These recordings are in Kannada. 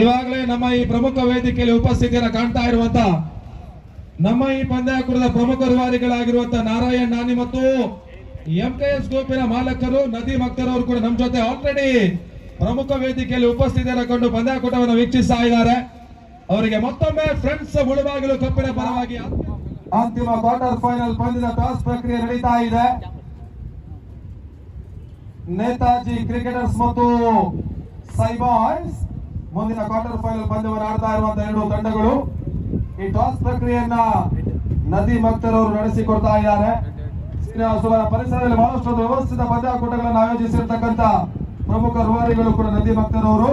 ಇವಾಗಲೇ ನಮ್ಮ ಈ ಪ್ರಮುಖ ವೇದಿಕೆಯಲ್ಲಿ ಉಪಸ್ಥಿತಿಯನ್ನು ಕಾಣ್ತಾ ಇರುವಂತ ನಮ್ಮ ಈ ಪಂದ್ಯಾಕೂಟದ ಪ್ರಮುಖ ರೂವಾರಿಗಳಾಗಿರುವಂತಹ ನಾರಾಯಣ್ ನಾನಿ ಮತ್ತು MKS ಗ್ರೂಪಿನ ಮಾಲಕರು ನದೀಮ್ ಅಖ್ತರ್ ಅವರು ಕೂಡ ನಮ್ಮ ಜೊತೆ ಆಲ್ರೆಡಿ ಪ್ರಮುಖ ವೇದಿಕೆಯಲ್ಲಿ ಉಪಸ್ಥಿತಿಯನ್ನು ಕಂಡು ಪಂದ್ಯಾಕೂಟವನ್ನು ವೀಕ್ಷಿಸ್ತಾ ಇದ್ದಾರೆ. ಅವರಿಗೆ ಮತ್ತೊಮ್ಮೆ ಫ್ರೆಂಡ್ಸ್ ಮುಳುಬಾಗಿಲು ಕಪ್ಪಿನ ಪರವಾಗಿ ಅಂತಿಮ ಕ್ವಾರ್ಟರ್ ಫೈನಲ್ ಪಂದ್ಯದ ಟಾಸ್ ಪ್ರಕ್ರಿಯೆ ನಡೀತಾ ಇದೆ. ನೇತಾಜಿ ಕ್ರಿಕೆಟರ್ಸ್ ಮತ್ತು ಸೈಬಾಯ್ಸ್ ಮುಂದಿನ ಕ್ವಾರ್ಟರ್ ಫೈನಲ್ ಪಂದ್ಯವನ್ನು ಆಡ್ತಾ ಇರುವಂತಹ ಎರಡು ತಂಡಗಳು. ಈ ಟಾಸ್ ಪ್ರಕ್ರಿಯೆಯನ್ನ ನದೀಮ್ ಅಖ್ತರ್ ಅವರು ನಡೆಸಿಕೊಡ್ತಾ ಇದ್ದಾರೆ. ಶ್ರೀನಿವಾಸಪುರ ಪರಿಸರದಲ್ಲಿ ಬಹಳಷ್ಟು ವ್ಯವಸ್ಥಿತ ಪಂದ್ಯಾಕೂಟಗಳನ್ನು ಆಯೋಜಿಸಿರ್ತಕ್ಕಂಥ ಪ್ರಮುಖ ರೂವಾರಿಗಳು ಕೂಡ ನದೀಮ್ ಅಖ್ತರ್ ಅವರು.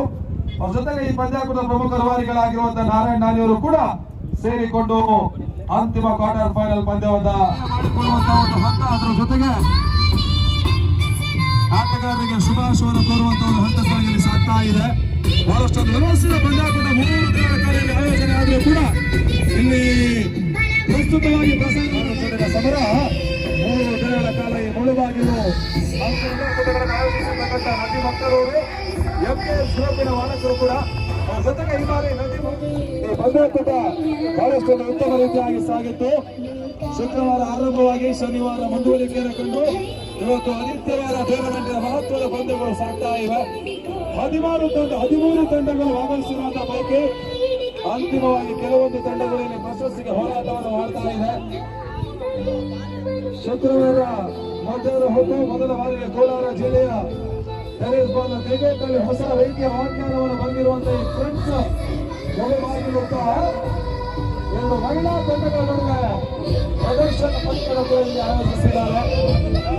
ಅವ್ರ ಜೊತೆಗೆ ಈ ಪಂದ್ಯಾಕೂಟದ ಪ್ರಮುಖ ರೂವಾರಿಗಳಾಗಿರುವಂತಹ ನಾರಾಯಣ್ ನಾನಿ ಅವರು ಕೂಡ ಸೇರಿಕೊಂಡು ಅಂತಿಮ ಕ್ವಾರ್ಟರ್ ಫೈನಲ್ ಪಂದ್ಯವನ್ನ ಅದರ ಜೊತೆಗೆ ಆಟಗಾರರಿಗೆ ಶುಭಾಶಯವನ್ನು ಕೋರುವಂತಹ ಒಂದು ಹಂತ ಸಾಗಲಿ ಸಾಗ್ತಾ ಇದೆ. ಬಹಳಷ್ಟು ವ್ಯವಸ್ಥಿತ ಪಂದ್ಯಾಕೂಟ 3 ದಿನಗಳ ಕಾಲದಲ್ಲಿ ಆಯೋಜನೆ ಆದರೂ ಕೂಡ ಇಲ್ಲಿ ಪ್ರಸ್ತುತವಾಗಿ ಪ್ರಸಾರ ಸಮರ 3 ದಿನಗಳ ಕಾಲ ಈ ಮುಳುಬಾಗಿಲು ಪಂದ್ಯಾಕೂಟಗಳನ್ನು ಆಯೋಜಿಸಿರ್ತಕ್ಕಂಥ ನದೀಮ್ ಅಖ್ತರ್ ಅವರು MKS ಗ್ರೂಪಿನ ಮಾಲಕರು ಕೂಡ ಅವರ ಜೊತೆಗೆ ಈ ಬಾರಿ ಈ ಪಂದ್ಯಾಕೂಟ ಬಹಳಷ್ಟು ಉತ್ತಮ ರೀತಿಯಾಗಿ ಸಾಗಿತ್ತು. ಶುಕ್ರವಾರ ಆರಂಭವಾಗಿ ಶನಿವಾರ ಮುಂದುವರಿಕೆಯನ್ನು ಕಂಡು ಇವತ್ತು ಆದಿತ್ಯವಾರ ಟೂರ್ನಮೆಂಟಿನ ಮಹತ್ವದ ಪಂದ್ಯಗಳು ಸಾಗ್ತಾ ಇವೆ. 13 ತಂಡಗಳು ಭಾಗವಹಿಸಿರುವಂತಹ ಪೈಕಿ ಅಂತಿಮವಾಗಿ ಕೆಲವೊಂದು ತಂಡಗಳಲ್ಲಿ ಪ್ರಶಸ್ತಿಗೆ ಹೋರಾಟವನ್ನು ಮಾಡ್ತಾ ಇದೆ. ಶುಕ್ರವಾರ ಮಧ್ಯಾಹ್ನ ಹೊತ್ತು ಮೊದಲ ಬಾರಿಗೆ ಕೋಲಾರ ಜಿಲ್ಲೆಯ ಟೆನಿಸ್ ಬಾಲ್ ಕ್ರಿಕೆಟ್ನಲ್ಲಿ ಹೊಸ ರೀತಿಯ ವ್ಯಾಖ್ಯಾನವನ್ನು ಬಂದಿರುವಂತಹ ಈ ಫ್ರೆಂಡ್ಸ್ ಮುಳುಬಾಗಿಲು ಎರಡು ಮಹಿಳಾ ತಂಡಗಳ ನಡುವೆ ಪ್ರದರ್ಶನ ಪಂದ್ಯಗಳನ್ನು ಆಯೋಜಿಸಿದ್ದಾರೆ.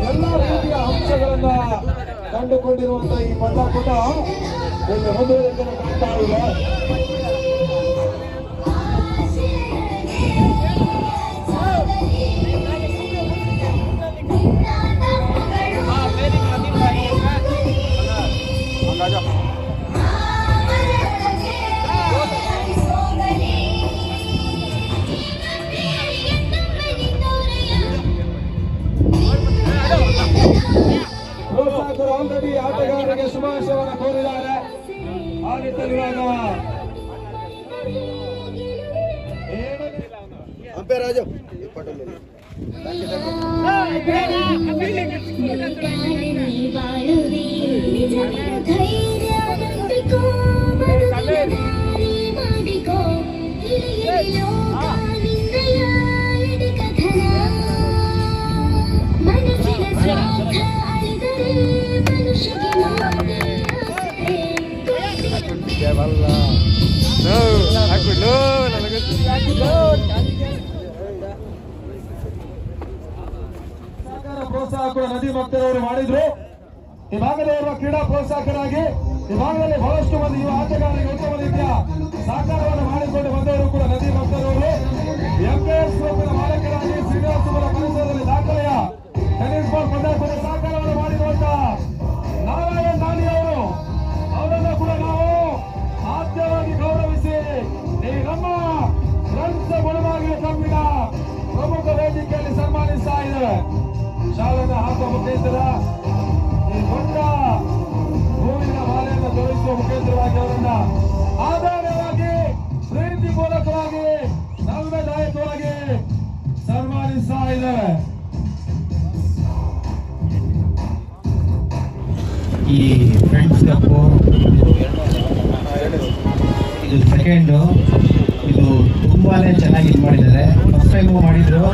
ಎಲ್ಲ ರೀತಿಯ ಅಂಶಗಳನ್ನ ಕಂಡುಕೊಂಡಿರುವಂತಹ ಈ ಪಂದ್ಯಾಕೂಟ ಒಂದು ಮುಂದುವರಿಕೆಯನ್ನು ಕಾಣ್ತಾ ಇದೆ. ಪ್ರೋತ್ಸಾಹಕರು ಆಲ್ರೆಡಿ ಆಟಗಾರರಿಗೆ ಶುಭಾಶಯವನ್ನು ಕೋರಿದ್ದಾರೆ. ಆ ನಿಟ್ಟಿನಲ್ಲಿರುವಾಗ ಪ್ರೋತ್ಸಾಹ ಕೂಡ ನದೀಮ್ ಅಖ್ತರ್ ಅವರು ಮಾಡಿದ್ರು. ಈ ಭಾಗದಲ್ಲಿ ಇರುವ ಕ್ರೀಡಾ ಪ್ರೋತ್ಸಾಹಕರಾಗಿ ಈ ಭಾಗದಲ್ಲಿ ಬಹಳಷ್ಟು ಮಂದಿ ಯುವ ಆಟಗಾರರಿಗೆ ಉತ್ತಮ ರೀತಿಯ ಸಹಕಾರವನ್ನು ಮಾಡಿಕೊಂಡು ಬಂದವರು ಕೂಡ ನದೀಮ್ ಅಖ್ತರ್ ಅವರು. MKS ಗ್ರೂಪಿನ ಮಾಲಕರಾಗಿ ಶ್ರೀನಿವಾಸಪುರ ಪರಿಸರದಲ್ಲಿ ದಾಖಲೆಯ ಟೆನಿಸ್ ಬಾಲ್ ಪಂದ್ಯಾಕೂಟ ಸಹಕಾರವನ್ನು ಮಾಡಿರುವಂತಹ ನಾರಾಯಣ್ ನಾನಿ ಅವರು, ಅವರನ್ನು ಕೂಡ ನಾವು ಆದ್ಯವಾಗಿ ಗೌರವಿಸಿ ಈ ನಮ್ಮ ಫ್ರೆಂಡ್ಸ್ ಮುಳುಬಾಗಿಲು ಕಬ್ಬಿನ ಪ್ರಮುಖ ವೇದಿಕೆಯಲ್ಲಿ ಸನ್ಮಾನಿಸ್ತಾ ಇದ್ದೇವೆ. ಶಾಲೆಯನ್ನು ಹಾಕುವ ಮುಖೇಂದ್ರ ಈ ದೊಡ್ಡ ಹೂವಿನ ಮಾಲೆಯನ್ನು ತೋರಿಸುವ ಮುಖೇಂದ್ರವಾಗಿ ಅವರನ್ನ ಆಧಾರವಾಗಿ ಪ್ರೀತಿಪೂರ್ವಕವಾಗಿ ಸಂವಿಧಾಯಕವಾಗಿ ಸನ್ಮಾನಿಸ್ತಾ ಇದ್ದೇವೆ. ಈ ಫ್ರೆಂಡ್ಸ್ ಕಪ್ ಇದು ಸೆಕೆಂಡು, ಇದು ತುಂಬಾನೇ ಚೆನ್ನಾಗಿ ಇದು ಮಾಡಿದ್ದಾರೆ. ಫಸ್ಟ್ ಟೈಮು ಮಾಡಿದ್ರು,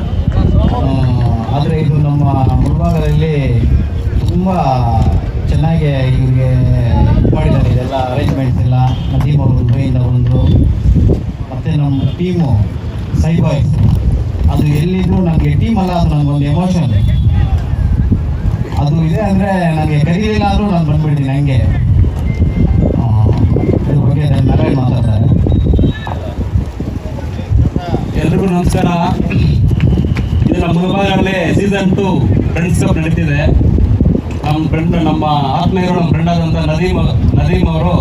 ಆದರೆ ಇದು ನಮ್ಮ ಮುಳುಬಾಗಿಲಲ್ಲಿ ತುಂಬ ಚೆನ್ನಾಗಿ ಇವ್ರಿಗೆ ಇದು ಮಾಡಿದ್ದಾರೆ. ಇದೆಲ್ಲ ಅರೇಂಜ್ಮೆಂಟ್ಸ್ ಎಲ್ಲ ನದೀಮ್ ಅವರು ದುಬೈಯಿಂದ ಬಂದರು. ಮತ್ತು ನಮ್ಮ ಟೀಮು ಸೈಬಾಯ್ಸ್, ಅದು ಎಲ್ಲಿದ್ರು ನನಗೆ ಟೀಮ್ ಅಲ್ಲ, ಅದು ನನಗೊಂದು ಎಮೋಷನ್ ಅದು ಇದೆ. ಅಂದರೆ ನನಗೆ ಕರೀಲಿಲ್ಲ ಅಂದರೂ ನಾನು ಬಂದ್ಬಿಡ್ತೀನಿ ಹಂಗೆ. ಇದ್ರ ಬಗ್ಗೆ ನಾರಾಯಣ್ ಮಾತಾಡ್ತಾರೆ. ಎಲ್ರಿಗೂ ನಮಸ್ಕಾರ. ಇದು ನಮ್ಮ ಮುಳುಬಾಗಿಲಲ್ಲಿ ಸೀಸನ್ 2 ಫ್ರೆಂಡ್ಸ್ ಕಪ್ ನಡೀತಿದೆ. ನಮ್ಮ ಫ್ರೆಂಡ್, ನಮ್ಮ ಆತ್ಮೀಯರು, ನಮ್ಮ ಫ್ರೆಂಡ್ ಆದಂಥ ನದೀಮ್ ಅವರು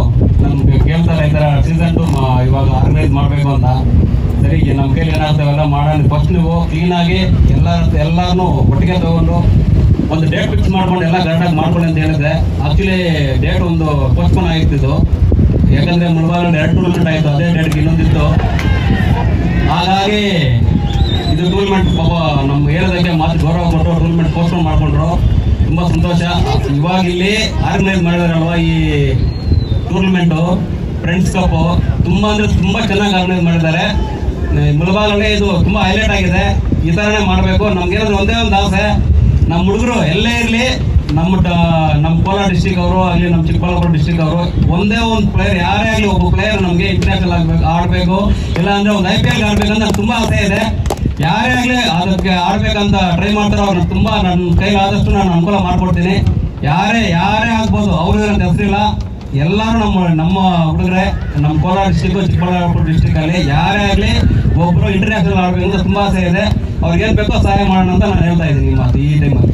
ನಮ್ಗೆ ಕೇಳ್ತಾರೆ ಇದ್ದಾರೆ ಸೀಸನ್ 2 ಇವಾಗ ಆರ್ಗನೈಸ್ ಮಾಡಬೇಕು ಅಂತ. ಸರಿ, ನಮ್ಮ ಕೈಲಿ ಏನಾಗ್ತಾವೆಲ್ಲ ಮಾಡೋಣ. ಫಸ್ಟ್ ನೀವು ಕ್ಲೀನಾಗಿ ಎಲ್ಲರನ್ನೂ ಒಟ್ಟಿಗೆ ತಗೊಂಡು ಒಂದು ಡೇಟ್ ಫಿಕ್ಸ್ ಮಾಡ್ಕೊಂಡು ಎಲ್ಲ ಕರೆಕ್ಟಾಗಿ ಮಾಡ್ಕೊಳ್ಳಿ ಅಂತ ಹೇಳಿದ್ರೆ. ಆಕ್ಚುಲಿ ಡೇಟ್ ಒಂದು ಪೋಸ್ಟ್ಪೋನ್ ಆಗಿತ್ತು. ಯಾಕಂದ್ರೆ ಮುಳಬಾಗಲಲ್ಲಿ 2 ಟೂರ್ನಮೆಂಟ್ ಆಯಿತು, ಅದೇ ಡೇಟ್ಗೆ ಇನ್ನೊಂದಿತ್ತು. ಹಾಗಾಗಿ ಇದು ಟೂರ್ನಮೆಂಟ್ ಪಾಪ ನಮ್ಮ ಏರಿಯಾದಾಗೆ ಮಾತು ಗೌರವ ಕೊಟ್ಟು ಟೂರ್ನಮೆಂಟ್ ಪೋಸ್ಟ್ಪೋನ್ ಮಾಡ್ಕೊಂಡ್ರು. ತುಂಬ ಸಂತೋಷ. ಇವಾಗ ಇಲ್ಲಿ ಆರ್ಗನೈಸ್ ಮಾಡಿದಾರಲ್ವ ಈ ಟೂರ್ನಮೆಂಟು ಫ್ರೆಂಡ್ಸ್ ಕಪ್, ತುಂಬ ಅಂದರೆ ತುಂಬ ಚೆನ್ನಾಗಿ ಆರ್ಗನೈಸ್ ಮಾಡಿದ್ದಾರೆ. ಮುಳಬಾಗಲಲ್ಲಿ ಇದು ತುಂಬ ಹೈಲೈಟ್ ಆಗಿದೆ. ಈ ಥರನೇ ಮಾಡಬೇಕು. ನಮ್ಗೇನಾದ್ರು ಒಂದೇ ಒಂದು ಆಸೆ, ನಮ್ಮ ಹುಡುಗರು ಎಲ್ಲೇ ಇರಲಿ, ನಮ್ಮ ಕೋಲಾರ ಡಿಸ್ಟಿಕ್ ಅವರು ಆಗಲಿ, ನಮ್ಮ ಚಿಕ್ಕಬಳ್ಳಾಪುರ ಡಿಸ್ಟಿಕ್ ಅವರು, ಒಂದೇ ಒಂದು ಪ್ಲೇಯರ್, ಯಾರೇ ಆಗಲಿ ಒಬ್ಬ ಪ್ಲೇಯರ್ ನಮಗೆ ಇಂಟರ್ನ್ಯಾಷನಲ್ ಆಡಬೇಕು, ಇಲ್ಲ ಅಂದರೆ ಒಂದು IPL ಆಡಬೇಕಂತ ತುಂಬ ಆಸೆ ಇದೆ. ಯಾರೇ ಆಗಲಿ ಅದಕ್ಕೆ ಆಡಬೇಕಂತ ಟ್ರೈ ಮಾಡ್ತಾರೋ ಅವ್ರನ್ನ ತುಂಬ ನನ್ನ ಕೈಲಾದಷ್ಟು ನಾನು ಅನುಕೂಲ ಮಾಡಿಕೊಡ್ತೀನಿ. ಯಾರೇ ಆಗ್ಬೋದು, ಅವ್ರಿಗೆ ಅಂತ ಹೆಸರಿಲ್ಲ, ಎಲ್ಲರೂ ನಮ್ಮ ಹುಡುಗರೇ. ನಮ್ಮ ಕೋಲಾರ ಡಿಸ್ಟಿಕ್, ಚಿಕ್ಕಬಳ್ಳಾಪುರ ಡಿಸ್ಟಿಕಲ್ಲಿ ಯಾರೇ ಆಗಲಿ ಒಬ್ಬರು ಇಂಟರ್ನ್ಯಾಷನಲ್ ಆಡಬೇಕಂತ ತುಂಬ ಆಸೆ ಇದೆ. ಅವ್ರಿಗೇನು ಬೇಕೋ ಸಹಾಯ ಮಾಡೋಣ ಅಂತ ನಾನು ಹೇಳ್ತಾ ಇದ್ದೀನಿ ಈ ಟೈಮಲ್ಲಿ.